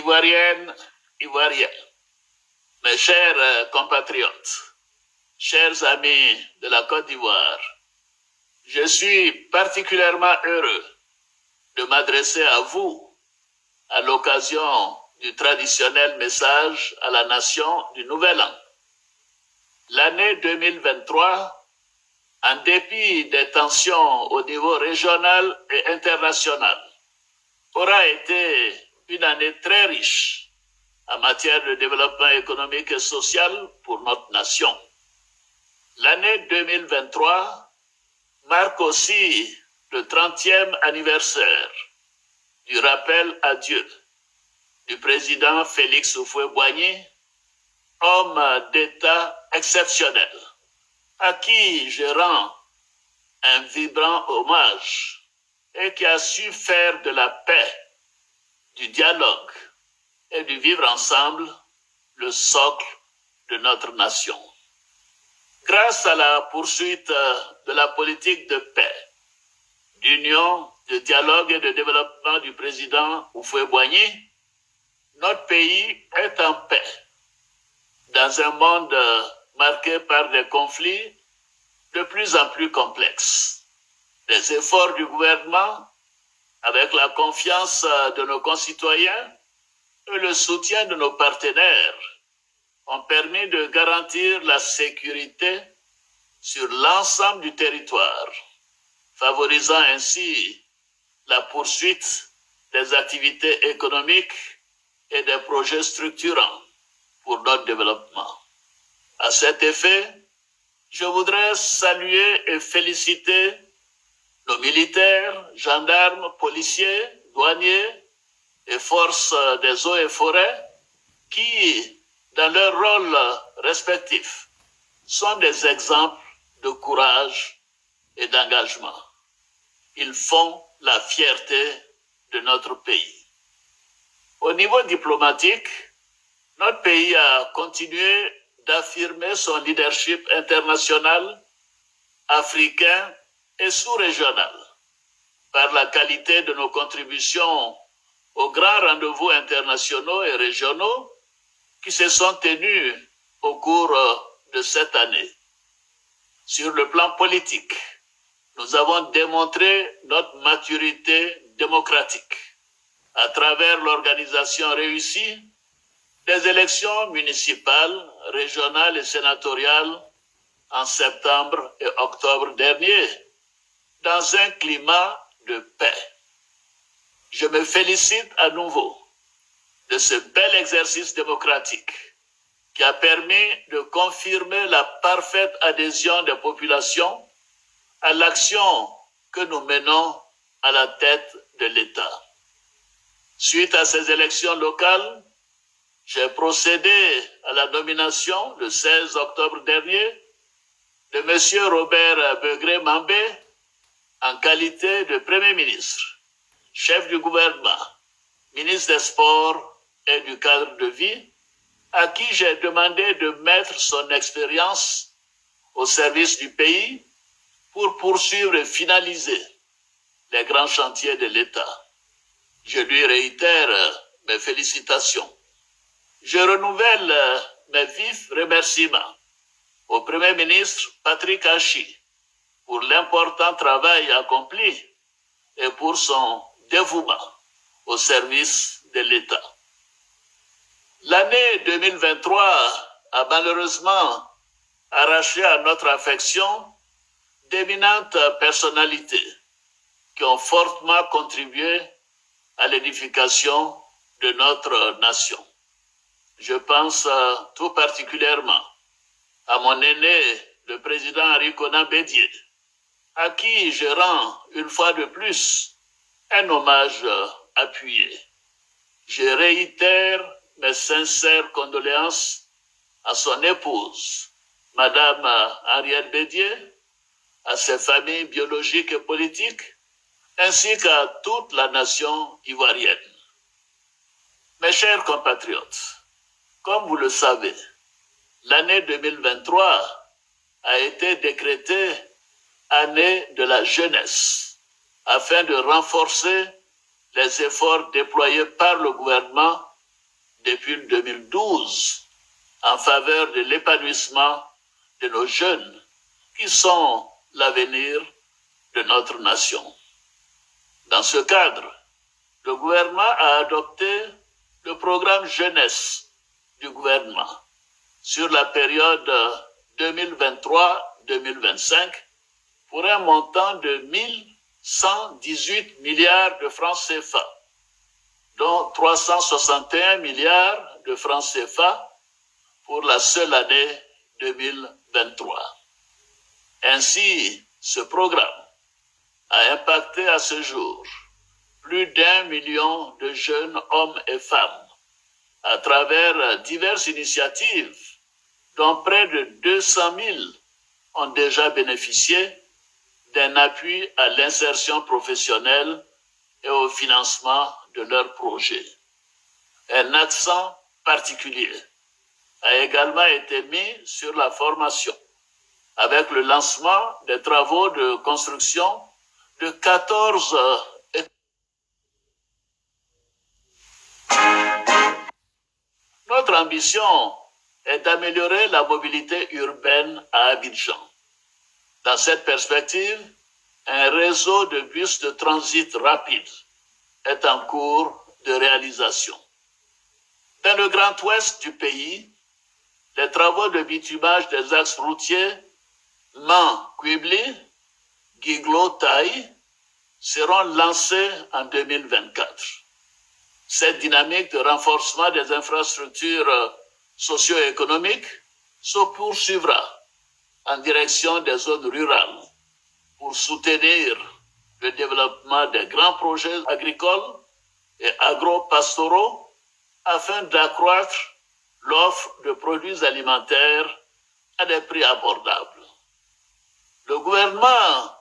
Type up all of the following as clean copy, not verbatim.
Ivoiriennes, Ivoiriens, mes chers compatriotes, chers amis de la Côte d'Ivoire, je suis particulièrement heureux de m'adresser à vous à l'occasion du traditionnel message à la nation du Nouvel An. L'année 2023, en dépit des tensions au niveau régional et international, aura été une année très riche en matière de développement économique et social pour notre nation. L'année 2023 marque aussi le 30e anniversaire du rappel à Dieu du président Félix Houphouët-Boigny, homme d'État exceptionnel, à qui je rends un vibrant hommage et qui a su faire de la paix, du dialogue et du vivre ensemble le socle de notre nation. Grâce à la poursuite de la politique de paix, d'union, de dialogue et de développement du président Houphouët-Boigny, notre pays est en paix dans un monde marqué par des conflits de plus en plus complexes. Les efforts du gouvernement, avec la confiance de nos concitoyens et le soutien de nos partenaires, ont permis de garantir la sécurité sur l'ensemble du territoire, favorisant ainsi la poursuite des activités économiques et des projets structurants pour notre développement. À cet effet, je voudrais saluer et féliciter nos militaires, gendarmes, policiers, douaniers et forces des eaux et forêts qui, dans leurs rôles respectifs, sont des exemples de courage et d'engagement. Ils font la fierté de notre pays. Au niveau diplomatique, notre pays a continué d'affirmer son leadership international, africain et sous-régional par la qualité de nos contributions aux grands rendez-vous internationaux et régionaux qui se sont tenus au cours de cette année. Sur le plan politique, nous avons démontré notre maturité démocratique à travers l'organisation réussie des élections municipales, régionales et sénatoriales en septembre et octobre dernier, dans un climat de paix. Je me félicite à nouveau de ce bel exercice démocratique qui a permis de confirmer la parfaite adhésion des populations à l'action que nous menons à la tête de l'État. Suite à ces élections locales, j'ai procédé à la nomination le 16 octobre dernier de M. Robert Begré-Mambé en qualité de Premier ministre, chef du gouvernement, ministre des Sports et du cadre de vie, à qui j'ai demandé de mettre son expérience au service du pays pour poursuivre et finaliser les grands chantiers de l'État. Je lui réitère mes félicitations. Je renouvelle mes vifs remerciements au Premier ministre Patrick Achi pour l'important travail accompli et pour son dévouement au service de l'État. L'année 2023 a malheureusement arraché à notre affection d'éminentes personnalités qui ont fortement contribué à l'édification de notre nation. Je pense tout particulièrement à mon aîné, le président Henri Konan Bédié, à qui je rends une fois de plus un hommage appuyé. Je réitère mes sincères condoléances à son épouse, Madame Henriette Bédié, à ses familles biologiques et politiques, ainsi qu'à toute la nation ivoirienne. Mes chers compatriotes, comme vous le savez, l'année 2023 a été décrétée année de la jeunesse, afin de renforcer les efforts déployés par le gouvernement faveur de l'épanouissement de nos jeunes qui sont l'avenir de notre nation. Dans ce cadre, le gouvernement a adopté le programme jeunesse du gouvernement sur la période 2023-2025 pour un montant de 1 118 milliards de francs CFA, dont 361 milliards de francs CFA pour la seule année 2023. Ainsi, ce programme a impacté à ce jour plus d'1 million de jeunes hommes et femmes à travers diverses initiatives dont près de 200 000 ont déjà bénéficié d'un appui à l'insertion professionnelle et au financement de leurs projets. Un accent particulier a également été mis sur la formation, avec le lancement des travaux de construction de 14 écoles. Notre ambition est d'améliorer la mobilité urbaine à Abidjan. Dans cette perspective, un réseau de bus de transit rapide est en cours de réalisation. Dans le Grand Ouest du pays, les travaux de bitumage des axes routiers Mans-Quibli, Guiglo-Taï seront lancés en 2024. Cette dynamique de renforcement des infrastructures socio-économiques se poursuivra en direction des zones rurales pour soutenir le développement des grands projets agricoles et agro-pastoraux afin d'accroître l'offre de produits alimentaires à des prix abordables. Le gouvernement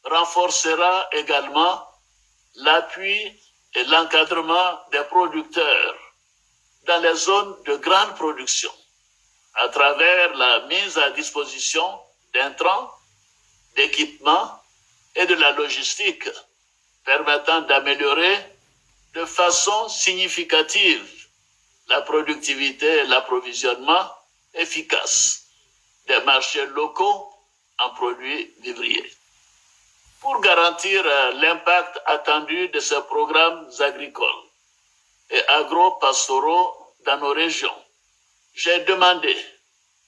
renforcera également l'appui et l'encadrement des producteurs dans les zones de grande production à travers la mise à disposition d'intrants, d'équipements et de la logistique permettant d'améliorer de façon significative la productivité et l'approvisionnement efficace des marchés locaux en produits vivriers. Pour garantir l'impact attendu de ces programmes agricoles et agro-pastoraux dans nos régions, j'ai demandé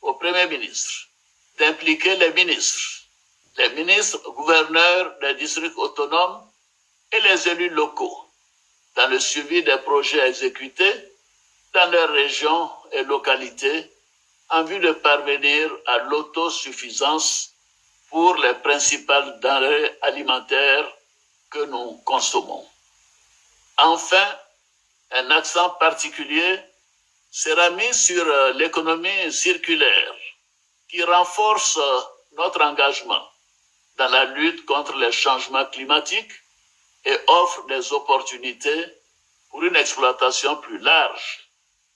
au Premier ministre d'impliquer les ministres gouverneurs des districts autonomes et les élus locaux dans le suivi des projets exécutés dans leurs régions et localités en vue de parvenir à l'autosuffisance pour les principales denrées alimentaires que nous consommons. Enfin, un accent particulier sera mis sur l'économie circulaire qui renforce notre engagement dans la lutte contre les changements climatiques et offre des opportunités pour une exploitation plus large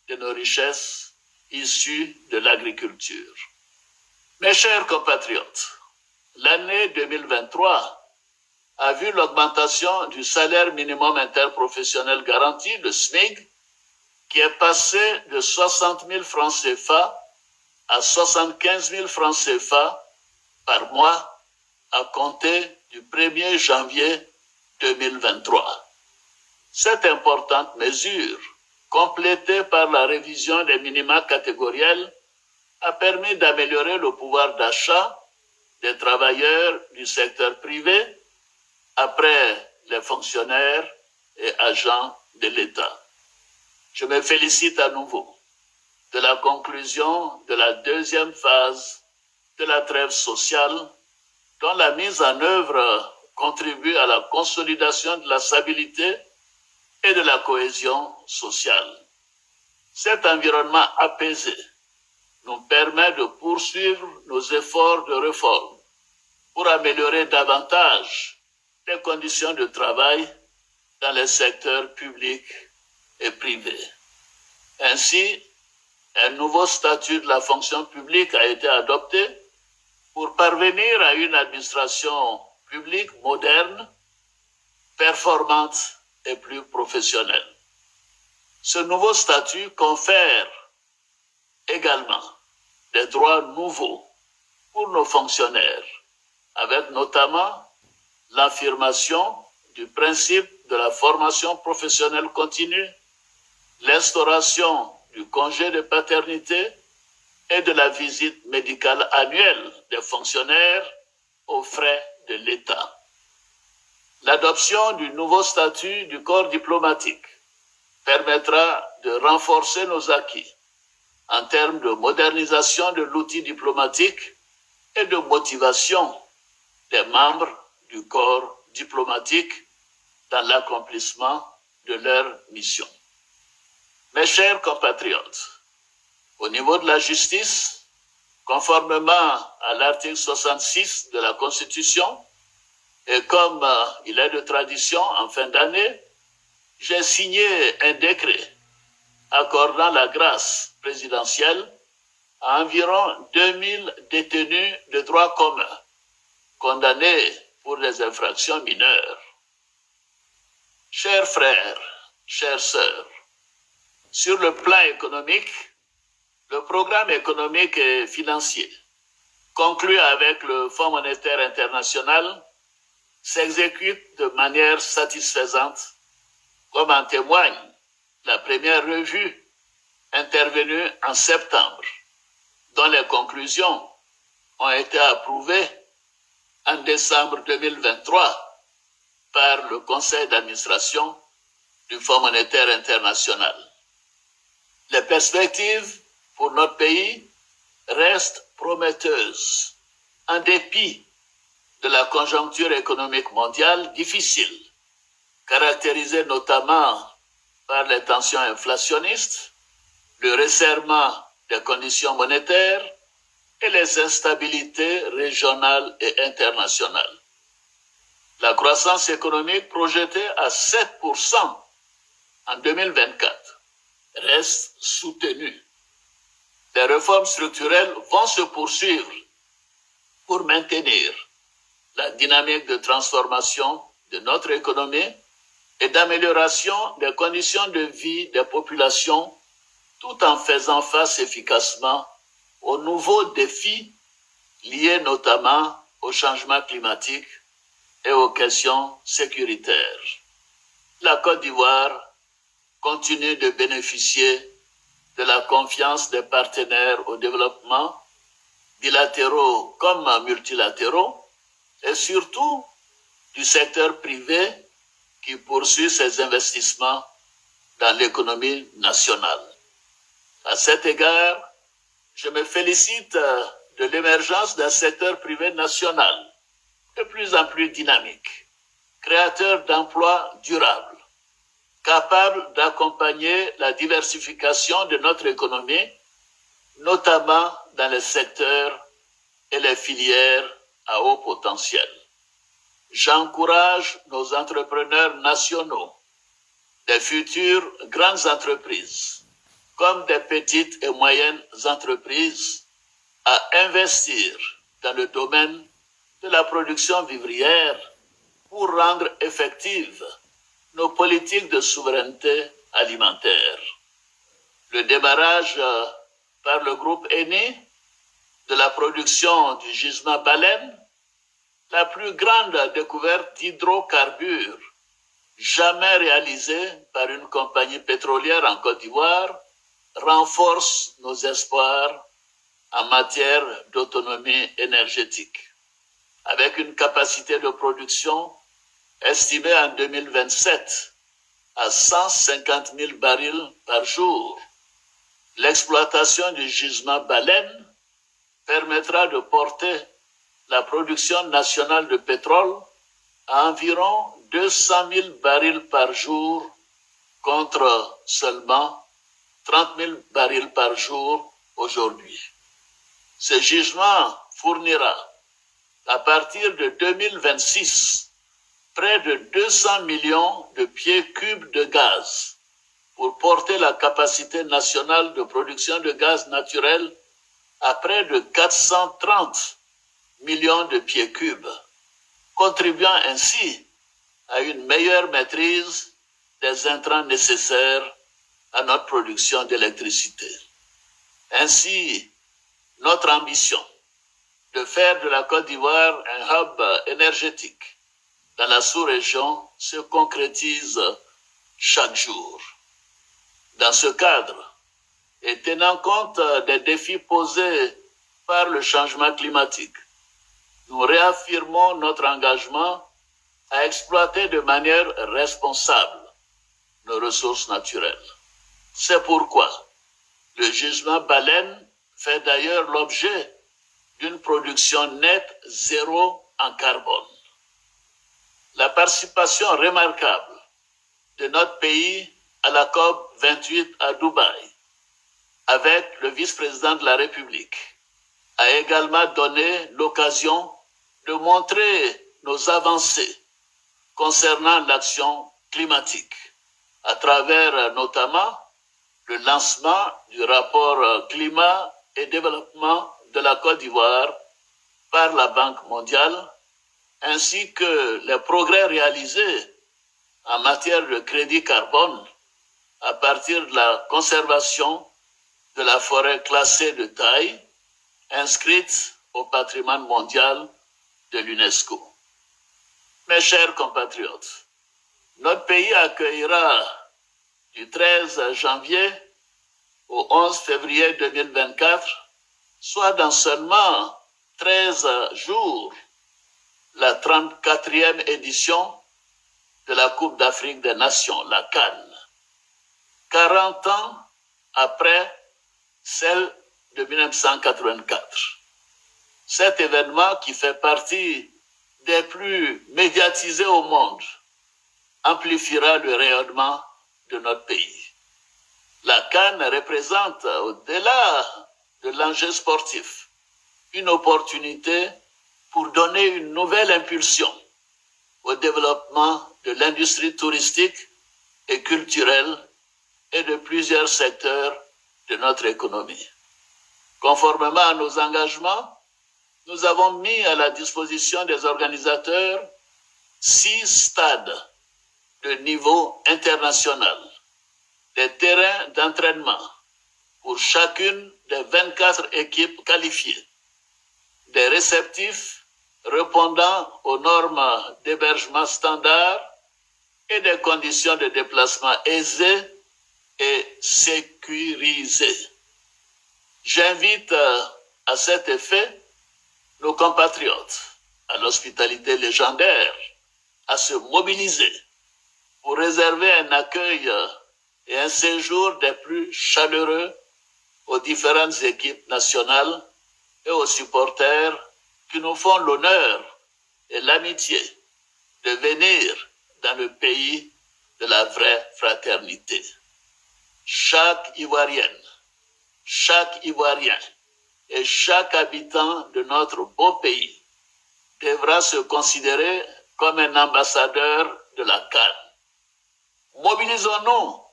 de nos richesses issues de l'agriculture. Mes chers compatriotes, l'année 2023 a vu l'augmentation du salaire minimum interprofessionnel garanti, le SMIG, qui est passé de 60 000 francs CFA à 75 000 francs CFA par mois à compter du 1er janvier 2023. Cette importante mesure, complétée par la révision des minima catégoriels, a permis d'améliorer le pouvoir d'achat des travailleurs du secteur privé après les fonctionnaires et agents de l'État. Je me félicite à nouveau de la conclusion de la deuxième phase de la trêve sociale, dont la mise en œuvre contribue à la consolidation de la stabilité et de la cohésion sociale. Cet environnement apaisé nous permet de poursuivre nos efforts de réforme pour améliorer davantage les conditions de travail dans les secteurs publics et privés. Ainsi, un nouveau statut de la fonction publique a été adopté pour parvenir à une administration publique moderne, performante et plus professionnelle. Ce nouveau statut confère également des droits nouveaux pour nos fonctionnaires, avec notamment l'affirmation du principe de la formation professionnelle continue, l'instauration du congé de paternité et de la visite médicale annuelle des fonctionnaires aux frais de l'État. L'adoption du nouveau statut du corps diplomatique permettra de renforcer nos acquis en termes de modernisation de l'outil diplomatique et de motivation des membres du corps diplomatique dans l'accomplissement de leur mission. Mes chers compatriotes, au niveau de la justice, conformément à l'article 66 de la Constitution, et comme il est de tradition en fin d'année, j'ai signé un décret accordant la grâce présidentielle à environ 2000 détenus de droit commun, condamnés pour des infractions mineures. Chers frères, chères sœurs, sur le plan économique, le programme économique et financier conclu avec le Fonds monétaire international s'exécute de manière satisfaisante, comme en témoigne la première revue intervenue en septembre, dont les conclusions ont été approuvées en décembre 2023 par le Conseil d'administration du Fonds monétaire international. Les perspectives pour notre pays restent prometteuses, en dépit de la conjoncture économique mondiale difficile, caractérisée notamment par les tensions inflationnistes, le resserrement des conditions monétaires et les instabilités régionales et internationales. La croissance économique projetée à 7% en 2024 reste soutenue. Les réformes structurelles vont se poursuivre pour maintenir la dynamique de transformation de notre économie et d'amélioration des conditions de vie des populations, tout en faisant face efficacement aux nouveaux défis liés notamment au changement climatique et aux questions sécuritaires. La Côte d'Ivoire continue de bénéficier de la confiance des partenaires au développement, bilatéraux comme multilatéraux, et surtout du secteur privé qui poursuit ses investissements dans l'économie nationale. À cet égard, je me félicite de l'émergence d'un secteur privé national de plus en plus dynamique, créateur d'emplois durables, capable d'accompagner la diversification de notre économie, notamment dans les secteurs et les filières à haut potentiel. J'encourage nos entrepreneurs nationaux, des futures grandes entreprises, comme des petites et moyennes entreprises, à investir dans le domaine de la production vivrière pour rendre effectives nos politiques de souveraineté alimentaire. Le démarrage par le groupe Eni de la production du gisement Baleine, la plus grande découverte d'hydrocarbures jamais réalisée par une compagnie pétrolière en Côte d'Ivoire, renforce nos espoirs en matière d'autonomie énergétique. Avec une capacité de production estimée en 2027 à 150 000 barils par jour, l'exploitation du gisement Baleine permettra de porter la production nationale de pétrole à environ 200 000 barils par jour contre seulement 30 000 barils par jour aujourd'hui. Ce gisement fournira, à partir de 2026, près de 200 millions de pieds cubes de gaz pour porter la capacité nationale de production de gaz naturel à près de 430 millions de pieds cubes, contribuant ainsi à une meilleure maîtrise des intrants nécessaires à notre production d'électricité. Ainsi, notre ambition de faire de la Côte d'Ivoire un hub énergétique dans la sous-région se concrétise chaque jour. Dans ce cadre, et tenant compte des défis posés par le changement climatique, nous réaffirmons notre engagement à exploiter de manière responsable nos ressources naturelles. C'est pourquoi le gisement baleine fait d'ailleurs l'objet d'une production nette zéro en carbone. La participation remarquable de notre pays à la COP 28 à Dubaï, avec le vice-président de la République, a également donné l'occasion de montrer nos avancées concernant l'action climatique, à travers notamment le lancement du rapport climat et développement de la Côte d'Ivoire par la Banque mondiale, ainsi que les progrès réalisés en matière de crédit carbone à partir de la conservation de la forêt classée de taille, inscrite au patrimoine mondial de l'UNESCO. Mes chers compatriotes, notre pays accueillera du 13 janvier au 11 février 2024, soit dans seulement 13 jours, la 34e édition de la Coupe d'Afrique des Nations, la CAN, 40 ans après celle de 1984. Cet événement, qui fait partie des plus médiatisés au monde, amplifiera le rayonnement de notre pays. La CAN représente, au-delà de l'enjeu sportif, une opportunité pour donner une nouvelle impulsion au développement de l'industrie touristique et culturelle et de plusieurs secteurs de notre économie. Conformément à nos engagements, nous avons mis à la disposition des organisateurs 6 stades de niveau international, des terrains d'entraînement pour chacune des 24 équipes qualifiées, des réceptifs répondant aux normes d'hébergement standard et des conditions de déplacement aisées et sécurisées. J'invite à cet effet nos compatriotes à l'hospitalité légendaire à se mobiliser pour réserver un accueil et un séjour des plus chaleureux aux différentes équipes nationales et aux supporters qui nous font l'honneur et l'amitié de venir dans le pays de la vraie fraternité. Chaque Ivoirienne, chaque Ivoirien et chaque habitant de notre beau pays devra se considérer comme un ambassadeur de la CAN. Mobilisons-nous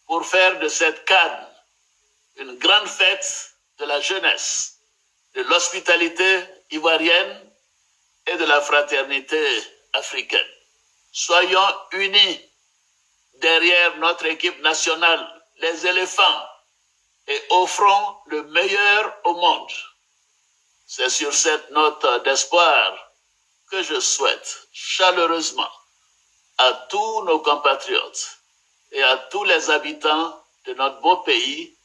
pour faire de cette CAN une grande fête de la jeunesse, de l'hospitalité ivoirienne et de la fraternité africaine. Soyons unis derrière notre équipe nationale, les éléphants, et offrons le meilleur au monde. C'est sur cette note d'espoir que je souhaite chaleureusement à tous nos compatriotes et à tous les habitants de notre beau pays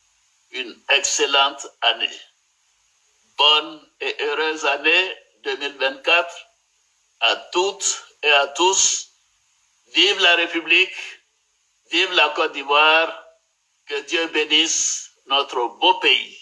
une excellente année. Bonne et heureuse année 2024 à toutes et à tous. Vive la République, vive la Côte d'Ivoire, que Dieu bénisse notre beau pays.